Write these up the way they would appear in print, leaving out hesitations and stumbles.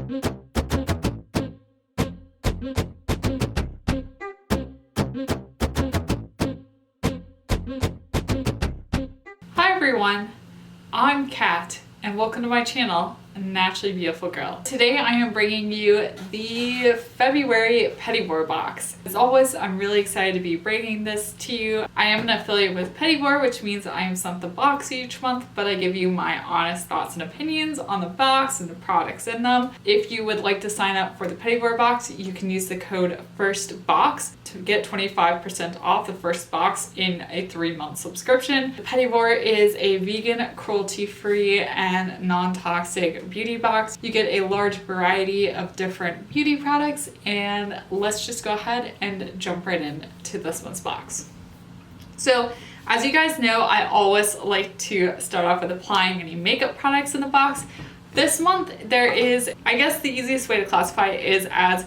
Hi everyone, I'm Kat and welcome to my channel, Naturally Beautiful Girl. Today I am bringing you the February Petit Vour box. As always, I'm really excited to be bringing this to you. I am an affiliate with Petit Vour, which means I am sent the box each month, but I give you my honest thoughts and opinions on the box and the products in them. If you would like to sign up for the Petit Vour box, you can use the code FIRSTBOX to get 25% off the first box in a 3-month subscription. Petit Vour is a vegan, cruelty-free, and non-toxic beauty box. You get a large variety of different beauty products, and let's just go ahead and jump right into this month's box. So as you guys know, I always like to start off with applying any makeup products in the box. This month there is, I guess the easiest way to classify it is as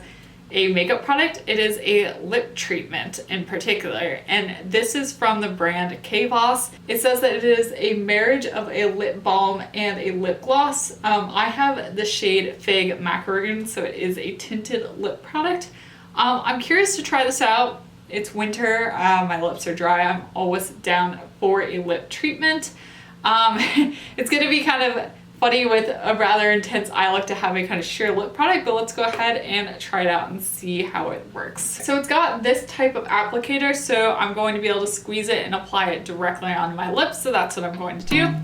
a makeup product. It is a lip treatment in particular, and this is from the brand Voss. It says that it is a marriage of a lip balm and a lip gloss. I have the shade Fig Macaroon, so it is a tinted lip product. I'm curious to try this out. It's winter, my lips are dry. I'm always down for a lip treatment. It's gonna be kind of funny with a rather intense eye look to have a kind of sheer lip product, but let's go ahead and try it out and see how it works. So it's got this type of applicator, so I'm going to be able to squeeze it and apply it directly on my lips, so that's what I'm going to do.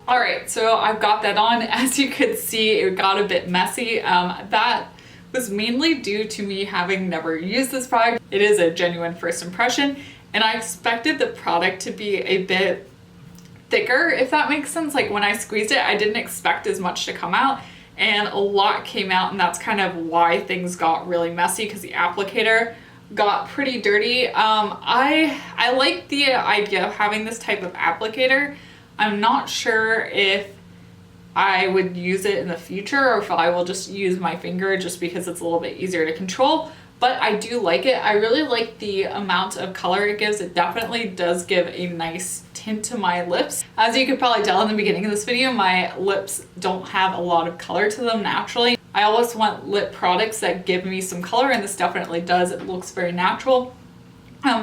Alright, so I've got that on. As you could see, it got a bit messy. That was mainly due to me having never used this product. It is a genuine first impression, and I expected the product to be a bit thicker, if that makes sense. Like when I squeezed it, I didn't expect as much to come out, and a lot came out, and that's kind of why things got really messy, because the applicator got pretty dirty. I like the idea of having this type of applicator. I'm not sure if I would use it in the future or if I will just use my finger just because it's a little bit easier to control, but I do like it. I really like the amount of color it gives. It definitely does give a nice tint to my lips. As you could probably tell in the beginning of this video, my lips don't have a lot of color to them naturally. I always want lip products that give me some color, and this definitely does. It looks very natural.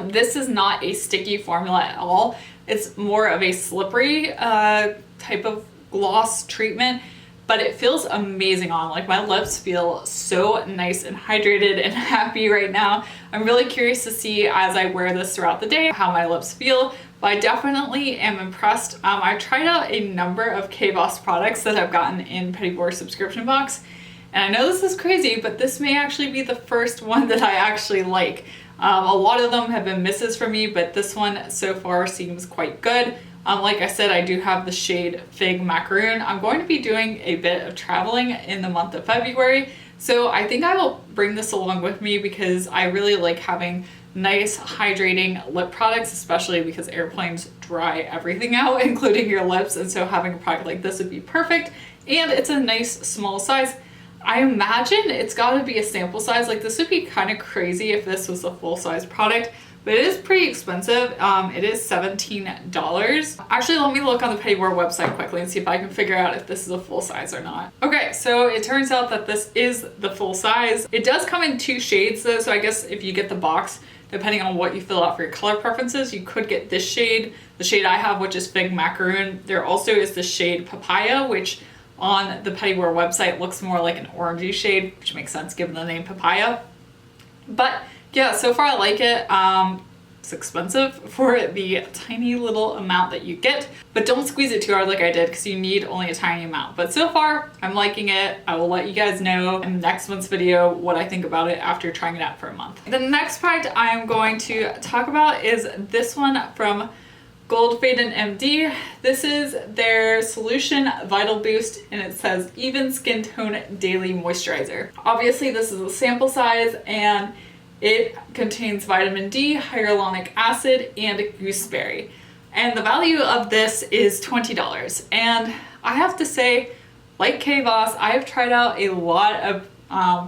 This is not a sticky formula at all. It's more of a slippery type of gloss treatment, but it feels amazing on. Like my lips feel so nice and hydrated and happy right now. I'm really curious to see as I wear this throughout the day how my lips feel, but I definitely am impressed. I tried out a number of Voss products that I've gotten in Petit Vour subscription box, and I know this is crazy, but this may actually be the first one that I actually like. A lot of them have been misses for me, but this one so far seems quite good. Like I said, I do have the shade Fig Macaroon. I'm going to be doing a bit of traveling in the month of February, so I think I will bring this along with me because I really like having nice hydrating lip products, especially because airplanes dry everything out, including your lips, and so having a product like this would be perfect, and it's a nice small size. I imagine it's got to be a sample size. Like this would be kind of crazy if this was a full-size product, but it is pretty expensive. It is $17. Actually, let me look on the Petit Vour website quickly and see if I can figure out if this is a full size or not. Okay, so it turns out that this is the full size. It does come in 2 shades though, so I guess if you get the box, depending on what you fill out for your color preferences, you could get this shade, the shade I have, which is Fig Macaroon. There also is the shade Papaya, which on the Petit Vour website looks more like an orangey shade, which makes sense given the name Papaya. But yeah, so far I like it. It's expensive for the tiny little amount that you get, but don't squeeze it too hard like I did because you need only a tiny amount. But so far, I'm liking it. I will let you guys know in next month's video what I think about it after trying it out for a month. The next product I'm going to talk about is this one from Gold Faded MD. This is their Solution Vital Boost, and it says Even Skin Tone Daily Moisturizer. Obviously, this is a sample size, and it contains vitamin D, hyaluronic acid, and gooseberry. And the value of this is $20. And I have to say, like Voss, I have tried out a lot of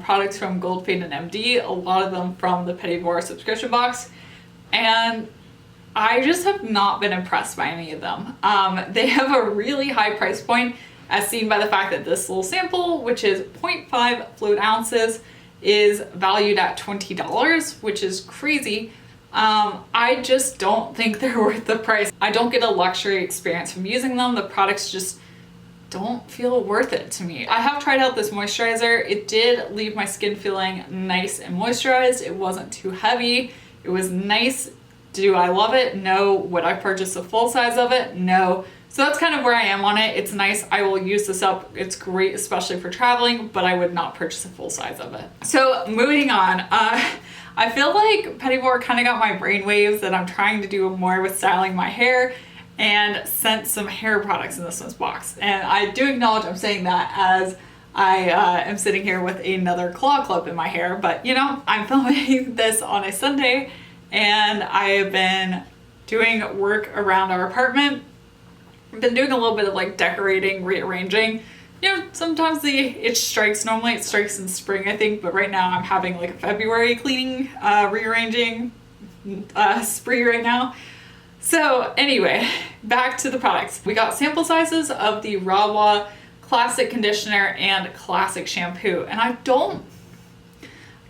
products from Gold Faded MD, a lot of them from the Petit Vour subscription box, and I just have not been impressed by any of them. They have a really high price point, as seen by the fact that this little sample, which is 0.5 fluid ounces, is valued at $20, which is crazy. I just don't think they're worth the price. I don't get a luxury experience from using them. The products just don't feel worth it to me. I have tried out this moisturizer. It did leave my skin feeling nice and moisturized. It wasn't too heavy. It was nice. Do I love it? No. Would I purchase a full size of it? No. So that's kind of where I am on it. It's nice. I will use this up. It's great, especially for traveling, but I would not purchase a full size of it. So moving on, I feel like Petit Vour kind of got my brainwaves that I'm trying to do more with styling my hair, and sent some hair products in this one's box. And I do acknowledge I'm saying that as I am sitting here with another claw clip in my hair, but you know, I'm filming this on a Sunday, and I have been doing work around our apartment. I've been doing a little bit of like decorating, rearranging. You know, sometimes the itch strikes. Normally it strikes in spring, I think, but right now I'm having like a February cleaning, rearranging spree right now. So anyway, back to the products. We got sample sizes of the Raw Classic Conditioner and Classic Shampoo, and I'm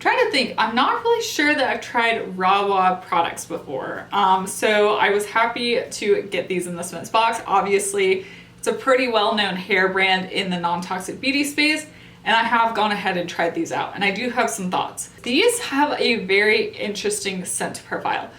trying to think, I'm not really sure that I've tried Raw products before. So I was happy to get these in this one's box. Obviously, it's a pretty well-known hair brand in the non-toxic beauty space, and I have gone ahead and tried these out, and I do have some thoughts. These have a very interesting scent profile.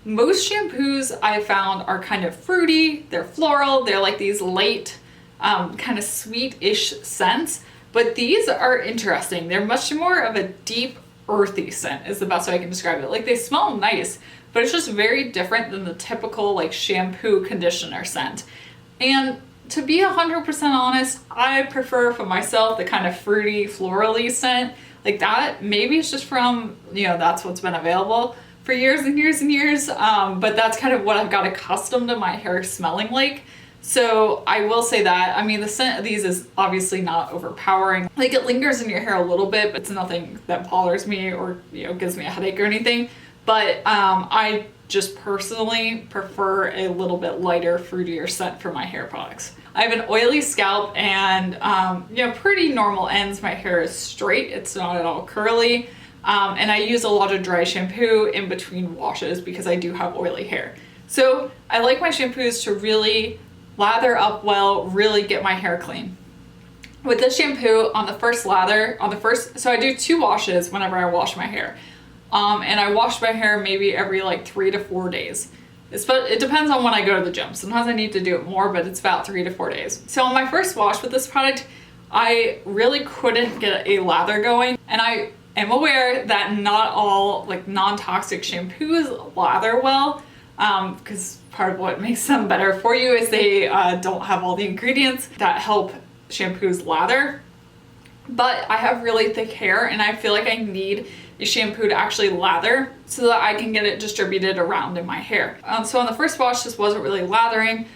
Most shampoos I found are kind of fruity, they're floral, they're like these light, kind of sweet-ish scents, but these are interesting. They're much more of a deep, earthy scent is the best way I can describe it. Like, they smell nice, but it's just very different than the typical like shampoo conditioner scent. And to be 100% honest, I prefer for myself the kind of fruity, florally scent like that. Maybe it's just from, you know, that's what's been available for years and years and years, but that's kind of what I've got accustomed to my hair smelling like. So I will say that, I mean, the scent of these is obviously not overpowering. Like, it lingers in your hair a little bit, but it's nothing that bothers me or, you know, gives me a headache or anything. But I just personally prefer a little bit lighter, fruitier scent for my hair products. I have an oily scalp and, you know, pretty normal ends. My hair is straight. It's not at all curly. And I use a lot of dry shampoo in between washes because I do have oily hair. So I like my shampoos to really lather up well, really get my hair clean. With this shampoo, on the first lather, so I do 2 washes whenever I wash my hair. And I wash my hair maybe every like 3 to 4 days. It depends on when I go to the gym. Sometimes I need to do it more, but it's about 3 to 4 days. So on my first wash with this product, I really couldn't get a lather going. And I am aware that not all like non-toxic shampoos lather well, because part of what makes them better for you is they don't have all the ingredients that help shampoos lather. But I have really thick hair, and I feel like I need a shampoo to actually lather so that I can get it distributed around in my hair. So on the first wash, this wasn't really lathering.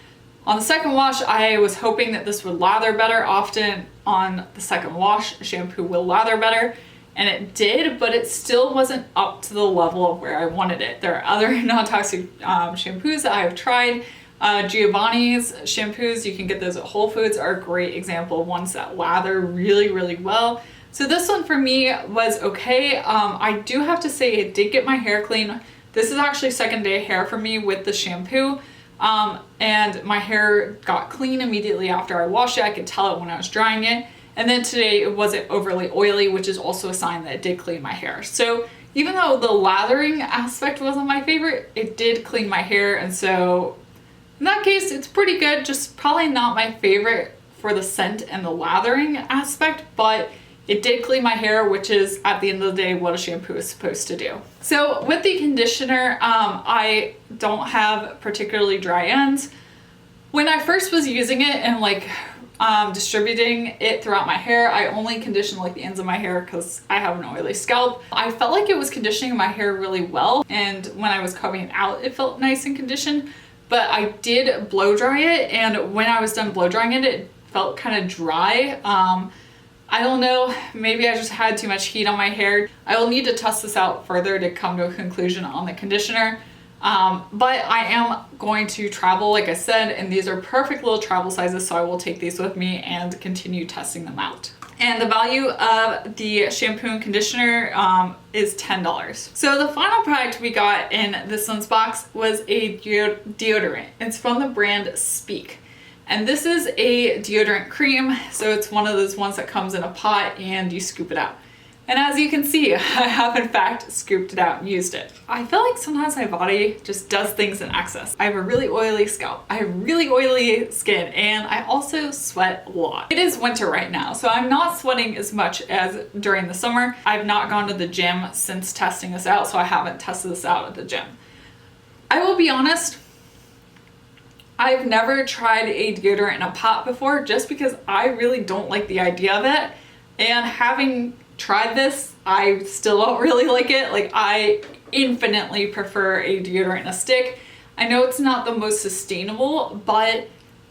On the second wash, I was hoping that this would lather better. Often on the second wash, a shampoo will lather better, and it did, but it still wasn't up to the level of where I wanted it. There are other non-toxic shampoos that I have tried. Giovanni's shampoos, you can get those at Whole Foods, are a great example of ones that lather really, really well. So this one for me was okay. I do have to say it did get my hair clean. This is actually second day hair for me with the shampoo. And my hair got clean immediately after I washed it. I could tell it when I was drying it. And then today it wasn't overly oily, which is also a sign that it did clean my hair. So even though the lathering aspect wasn't my favorite, it did clean my hair. And so in that case, it's pretty good. Just probably not my favorite for the scent and the lathering aspect, but It did clean my hair, which is at the end of the day what a shampoo is supposed to do. So with the conditioner, I don't have particularly dry ends. When I first was using it and like distributing it throughout my hair, I only conditioned like the ends of my hair because I have an oily scalp. I felt like it was conditioning my hair really well, and when I was combing it out, it felt nice and conditioned. But I did blow dry it, and when I was done blow drying it, it felt kind of dry. I don't know, maybe I just had too much heat on my hair. I will need to test this out further to come to a conclusion on the conditioner. But I am going to travel, like I said, and these are perfect little travel sizes, so I will take these with me and continue testing them out. And the value of the shampoo and conditioner is $10. So the final product we got in this month's box was a deodorant. It's from the brand Speak. And this is a deodorant cream, so it's one of those ones that comes in a pot and you scoop it out. And as you can see, I have in fact scooped it out and used it. I feel like sometimes my body just does things in excess. I have a really oily scalp, I have really oily skin, and I also sweat a lot. It is winter right now, so I'm not sweating as much as during the summer. I've not gone to the gym since testing this out, so I haven't tested this out at the gym. I will be honest, I've never tried a deodorant in a pot before just because I really don't like the idea of it. And having tried this, I still don't really like it. Like, I infinitely prefer a deodorant in a stick. I know it's not the most sustainable, but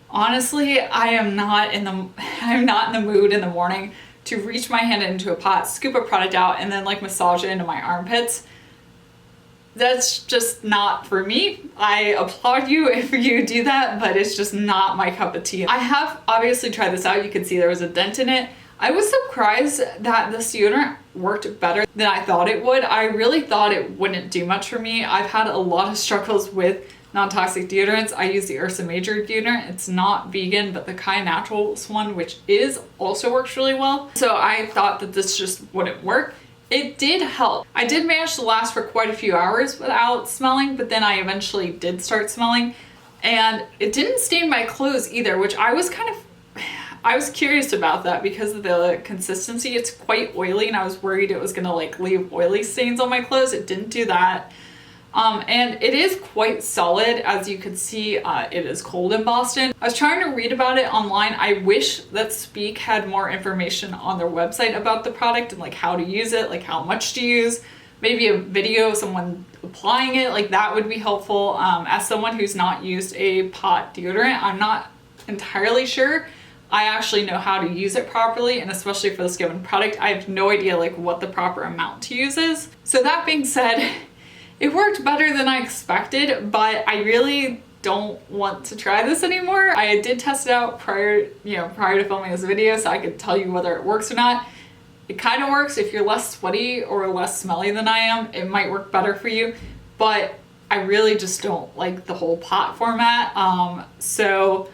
honestly, I'm not in the mood in the morning to reach my hand into a pot, scoop a product out, and then like massage it into my armpits. That's just not for me. I applaud you if you do that, but it's just not my cup of tea. I have obviously tried this out. You can see there was a dent in it. I was surprised that this deodorant worked better than I thought it would. I really thought it wouldn't do much for me. I've had a lot of struggles with non-toxic deodorants. I use the Ursa Major deodorant. It's not vegan, but the Kai Naturals one, which also works really well. So I thought that this just wouldn't work. It did help. I did manage to last for quite a few hours without smelling, but then I eventually did start smelling, and it didn't stain my clothes either, which I was curious about that because of the consistency. It's quite oily, and I was worried it was gonna like leave oily stains on my clothes. It didn't do that. And it is quite solid. As you can see, it is cold in Boston. I was trying to read about it online. I wish that Speak had more information on their website about the product and like how to use it, like how much to use, maybe a video of someone applying it, like that would be helpful. As someone who's not used a pot deodorant, I'm not entirely sure I actually know how to use it properly, and especially for this given product, I have no idea like what the proper amount to use is. So that being said, it worked better than I expected, but I really don't want to try this anymore. I did test it out prior to filming this video, so I could tell you whether it works or not. It kind of works. If you're less sweaty or less smelly than I am, it might work better for you, but I really just don't like the whole pot format. So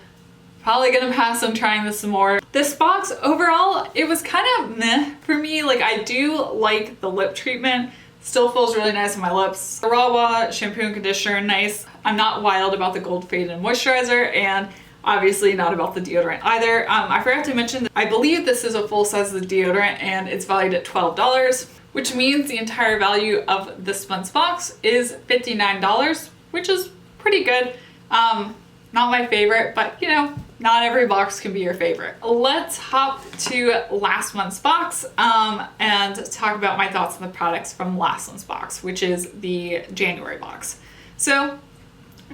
probably gonna pass on trying this some more. This box overall, it was kind of meh for me. Like, I do like the lip treatment. Still feels really nice on my lips. The Rawa shampoo and conditioner, nice. I'm not wild about the gold fade and moisturizer, and obviously not about the deodorant either. I forgot to mention that I believe this is a full size of the deodorant, and it's valued at $12, which means the entire value of this month's box is $59, which is pretty good. Not my favorite, but you know, not every box can be your favorite. Let's hop to last month's box and talk about my thoughts on the products from last month's box, which is the January box. So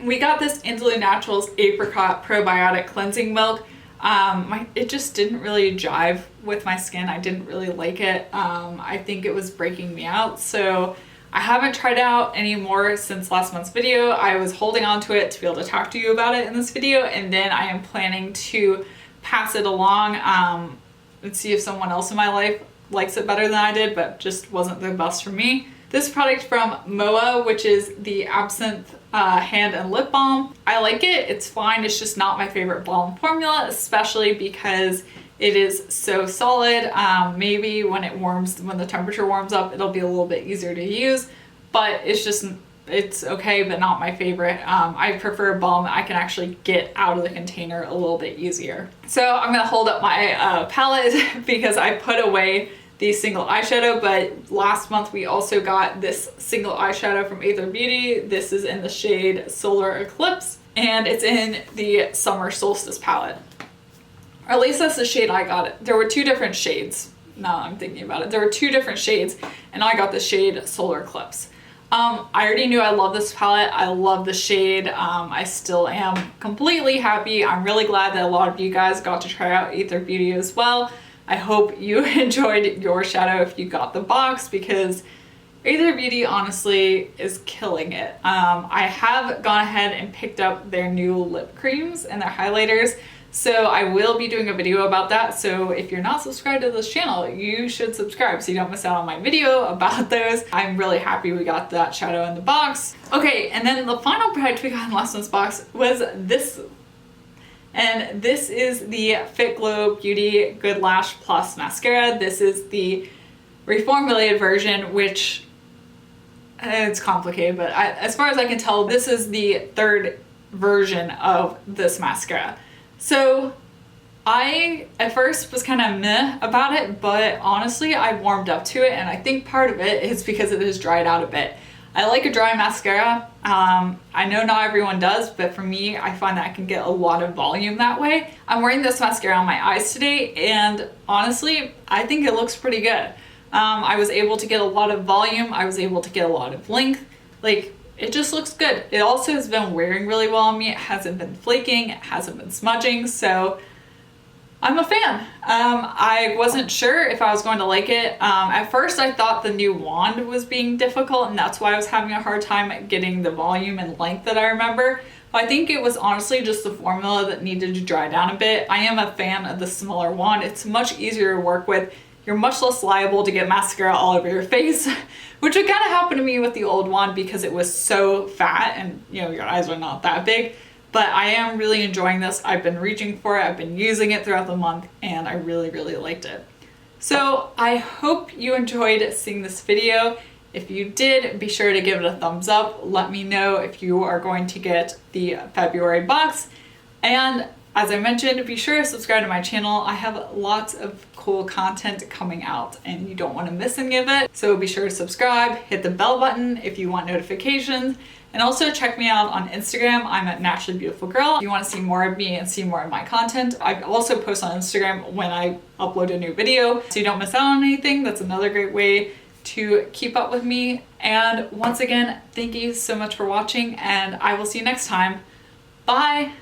we got this Interlude Naturals Apricot Probiotic Cleansing Milk. It just didn't really jive with my skin. I didn't really like it. I think it was breaking me out. So I haven't tried it out anymore since last month's video. I was holding on to it to be able to talk to you about it in this video, and then I am planning to pass it along and see if someone else in my life likes it better than I did, but just wasn't the best for me. This product from MOA, which is the Absinthe Hand and Lip Balm. I like it, it's fine, it's just not my favorite balm formula, especially because it is so solid. Maybe when the temperature warms up, it'll be a little bit easier to use, but it's just It's okay, but not my favorite. I prefer balm. I can actually get out of the container a little bit easier. So I'm gonna hold up my palette because I put away the single eyeshadow, but last month we also got this single eyeshadow from Aether Beauty. This is in the shade Solar Eclipse, and it's in the Summer Solstice palette. Or at least that's the shade I got it. There were two different shades. Now I'm thinking about it. There were two different shades, and I got the shade Solar Eclipse. I already knew I love this palette. I love the shade. I still am completely happy. I'm really glad that a lot of you guys got to try out Aether Beauty as well. I hope you enjoyed your shadow if you got the box, because Aether Beauty honestly is killing it. I have gone ahead and picked up their new lip creams and their highlighters. So I will be doing a video about that. So if you're not subscribed to this channel, you should subscribe so you don't miss out on my video about those. I'm really happy we got that shadow in the box. Okay, and then the final product we got in last month's box was this. And this is the Fitglow Beauty Good Lash Plus Mascara. This is the reformulated version, which it's complicated, but as far as I can tell, this is the third version of this mascara. So I at first was kind of meh about it, but honestly I warmed up to it, and I think part of it is because it has dried out a bit. I like a dry mascara. I know not everyone does, but for me, I find that I can get a lot of volume that way. I'm wearing this mascara on my eyes today, and honestly, I think it looks pretty good. I was able to get a lot of volume. I was able to get a lot of length. Like, it just looks good. It also has been wearing really well on me. It hasn't been flaking, it hasn't been smudging, so I'm a fan. I wasn't sure if I was going to like it. At first I thought the new wand was being difficult, and that's why I was having a hard time getting the volume and length that I remember. But I think it was honestly just the formula that needed to dry down a bit. I am a fan of the smaller wand. It's much easier to work with. You're much less liable to get mascara all over your face, which would kind of happen to me with the old wand because it was so fat and, you know, your eyes are not that big. But I am really enjoying this. I've been reaching for it. I've been using it throughout the month, and I really, really liked it. So I hope you enjoyed seeing this video. If you did, be sure to give it a thumbs up. Let me know if you are going to get the February box. And as I mentioned, be sure to subscribe to my channel. I have lots of cool content coming out, and you don't want to miss any of it. So be sure to subscribe, hit the bell button if you want notifications, and also check me out on Instagram. I'm at naturallybeautifulgirl. If you want to see more of me and see more of my content, I also post on Instagram when I upload a new video, so you don't miss out on anything. That's another great way to keep up with me. And once again, thank you so much for watching, and I will see you next time. Bye!